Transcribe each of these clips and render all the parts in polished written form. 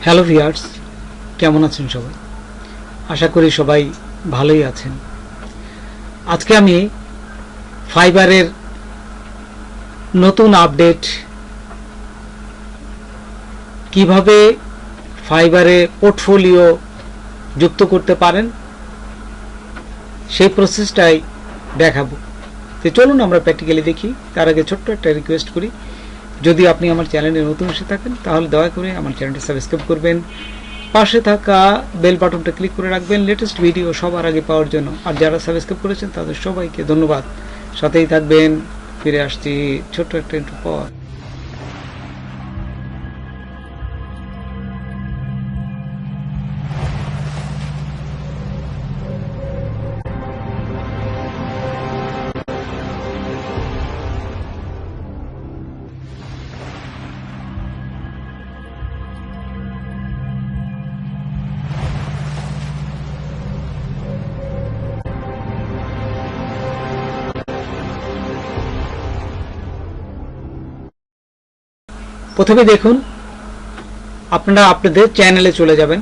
Hello viewers, কেমন আছেন সবাই? আশা করি সবাই ভালোই আছেন। আজকে আমি ফাইবারের নতুন আপডেট, কিভাবে ফাইবারে পোর্টফোলিও যুক্ত করতে পারেন সেই প্রসেসটাই দেখাবো। তো চলুন আমরা প্র্যাকটিক্যালি দেখি। তার আগে ছোট্ট একটা রিকোয়েস্ট করি, যদি আপনি আমার চ্যানেলে নতুন এসে থাকেন তাহলে দয়া করে আমার চ্যানেলটি সাবস্ক্রাইব করবেন, পাশে থাকা বেল বাটনটা ক্লিক করে রাখবেন লেটেস্ট ভিডিও সবার আগে পাওয়ার জন্য। আর যারা সাবস্ক্রাইব করেছেন তাদের সবাইকে ধন্যবাদ। সাথেই থাকবেন। ফিরে আসছি ছোট্ট একটা একটু পর। প্রথমে দেখুন, আপনারা আপনাদের চ্যানেলে চলে যাবেন।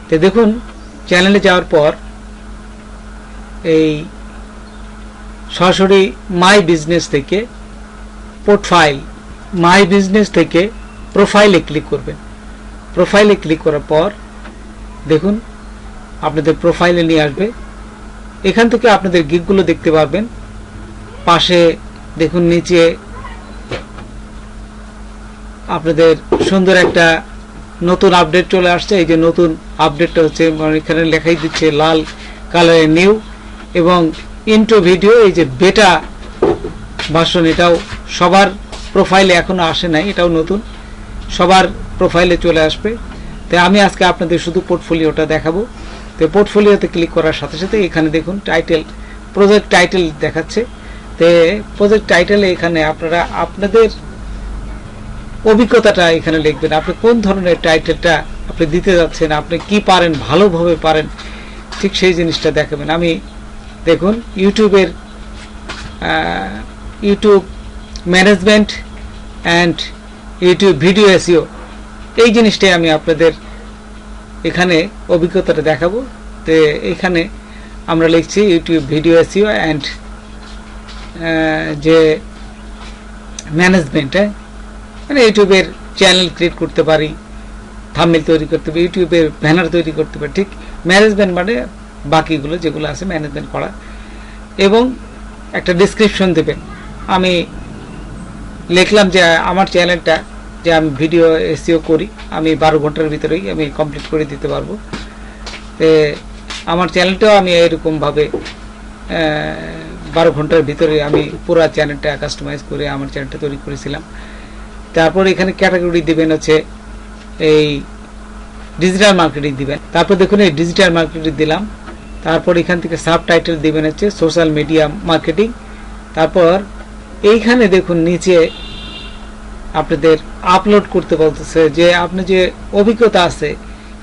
তো দেখুন, চ্যানেলে যাওয়ার পর এই সরাসরি মাই বিজনেস থেকে পোর্টফাইল, মাই বিজনেস থেকে প্রোফাইলে ক্লিক করবেন। প্রোফাইলে ক্লিক করার পর দেখুন আপনাদের প্রোফাইলে নিয়ে আসবে। এখান থেকে আপনাদের গিগগুলো দেখতে পারবেন। পাশে দেখুন নিচে আপনাদের সুন্দর একটা নতুন আপডেট চলে আসছে। এই যে নতুন আপডেটটা হচ্ছে, এখানে লেখাই দিচ্ছে লাল কালারের নিউ, এবং ইন্ট্রো ভিডিও, এই যে বেটা ভার্সন, এটাও সবার প্রোফাইলে এখনো আসে নাই, এটাও নতুন, সবার প্রোফাইলে চলে আসবে। তাই আমি আজকে আপনাদের শুধু পোর্টফোলিওটা দেখাবো। তো পোর্টফোলিওতে ক্লিক করার সাথে সাথে এখানে দেখুন টাইটেল, প্রজেক্ট টাইটেল দেখাচ্ছে। তো প্রজেক্ট টাইটেলে এখানে আপনারা আপনাদের অভিজ্ঞতাটা এখানে লিখবেন। আপনি কোন ধরনের টাইটেলটা আপনি দিতে যাচ্ছেন, আপনি কি পারেন, ভালোভাবে পারেন, ঠিক সেই জিনিসটা দেখাবেন। আমি দেখুন ইউটিউবের YouTube management and YouTube video SEO, এই জিনিসটাই আমি আপনাদের এখানে অভিজ্ঞতাটা দেখাবো। তো এখানে আমরা লিখছি ইউটিউব ভিডিও এসইও অ্যান্ড যে ম্যানেজমেন্ট, মানে ইউটিউবের চ্যানেল ক্রিয়েট করতে পারি, থাম্বনেল তৈরি করতে পারি, ইউটিউবের ব্যানার তৈরি করতে পারি, ঠিক ম্যানেজমেন্ট মানে বাকিগুলো যেগুলো আছে ম্যানেজমেন্ট করা। এবং একটা ডিসক্রিপশন দেবেন। আমি লিখলাম যে আমার চ্যানেলটা, যে আমি ভিডিও এসইও করি, আমি 12 ঘন্টার ভিতরেই আমি কমপ্লিট করে দিতে পারবো। তো আমার চ্যানেলটাও আমি এরকমভাবে 12 ঘন্টার ভিতরে আমি পুরো চ্যানেলটা কাস্টমাইজ করে আমার চ্যানেলটা তৈরি করেছিলাম। তারপর এখানে ক্যাটাগরি দিবেন হচ্ছে এই ডিজিটাল মার্কেটিং দিবেন। তারপর দেখুন এই ডিজিটাল মার্কেটিং দিলাম। তারপর এখান থেকে সাব টাইটেল দিবেন হচ্ছে সোশ্যাল মিডিয়া মার্কেটিং। তারপর এইখানে দেখুন নিচে আপনাদের আপলোড করতে বলতেছে, যে আপনি যে অভিজ্ঞতা আছে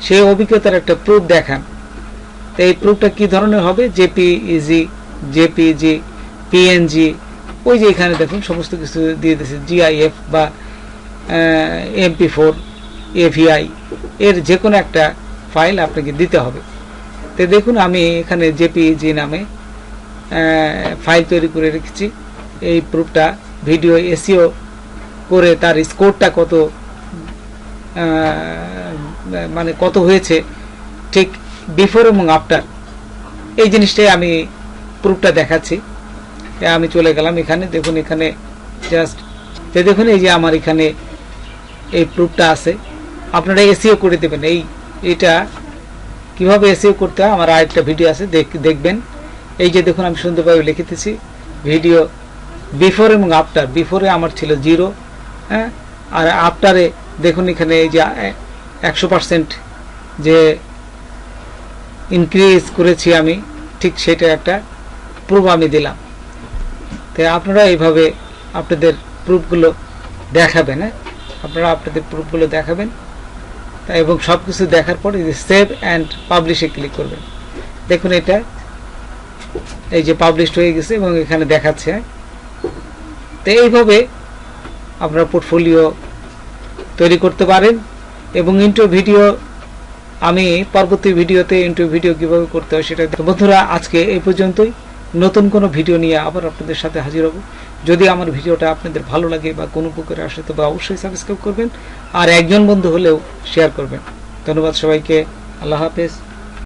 সেই অভিজ্ঞতার একটা প্রুফ দেখান। তো এই প্রুফটা কি ধরনের হবে? জেপিইজি, জেপিজি, পিএনজি, ওই যে এখানে দেখুন সমস্ত কিছু দিয়ে দিয়েছে, জিআইএফ বা MP4, AVI, এর যে কোনো একটা ফাইল আপনাকে দিতে হবে। তো দেখুন আমি এখানে জেপিইজি নামে ফাইল তৈরি করে রেখেছি। এই প্রুফটা ভিডিও এসইও করে তার স্কোরটা কত, মানে কত হয়েছে, ঠিক বিফোর এবং আফটার, এই জিনিসটাই আমি প্রুফটা দেখাচ্ছি। আমি চলে গেলাম এখানে, দেখুন এখানে জাস্ট দেখুন এই যে আমার এখানে এই প্রুফটা আছে। আপনারা এসইও করে দেবেন। এইটা কিভাবে এসইও করতে হয় আমার আরেকটা ভিডিও আছে, দেখবেন। এই যে দেখুন আমি সুন্দরভাবে লিখে দিচ্ছি ভিডিও বিফোর এবং আফটার। বিফোরে আমার ছিল 0, হ্যাঁ, আর আফটারে দেখুন এখানে এই যে 100% যে ইনক্রিজ করেছি আমি, ঠিক সেটা একটা প্রুফ আমি দিলাম। তাই আপনারা এইভাবে আপনাদের প্রুফগুলো দেখাবেন। হ্যাঁ, আপনারা আপনাদের প্রুফগুলো দেখাবেন। তাই এবং সব কিছু দেখার পর এই যে সেভ অ্যান্ড পাবলিশে ক্লিক করবেন। দেখুন এটা এই যে পাবলিশড হয়ে গেছে এবং এখানে দেখাচ্ছে। তো এইভাবে আপনারা পোর্টফোলিও তৈরি করতে পারেন। এবং ইন্ট্রো ভিডিও আমি পরবর্তী ভিডিওতে ইন্ট্রো ভিডিও কিভাবে করতে হয় সেটা। বন্ধুরা, আজকে এই পর্যন্তই। নতুন কোনো ভিডিও নিয়ে আবার আপনাদের সাথে হাজির হব। যদি আমার ভিডিওটা আপনাদের ভালো লাগে বা কোনো উপকারে আসে তবে অবশ্যই সাবস্ক্রাইব করবেন, আর একজন বন্ধু হলেও শেয়ার করবেন। ধন্যবাদ সবাইকে। আল্লাহ হাফেজ।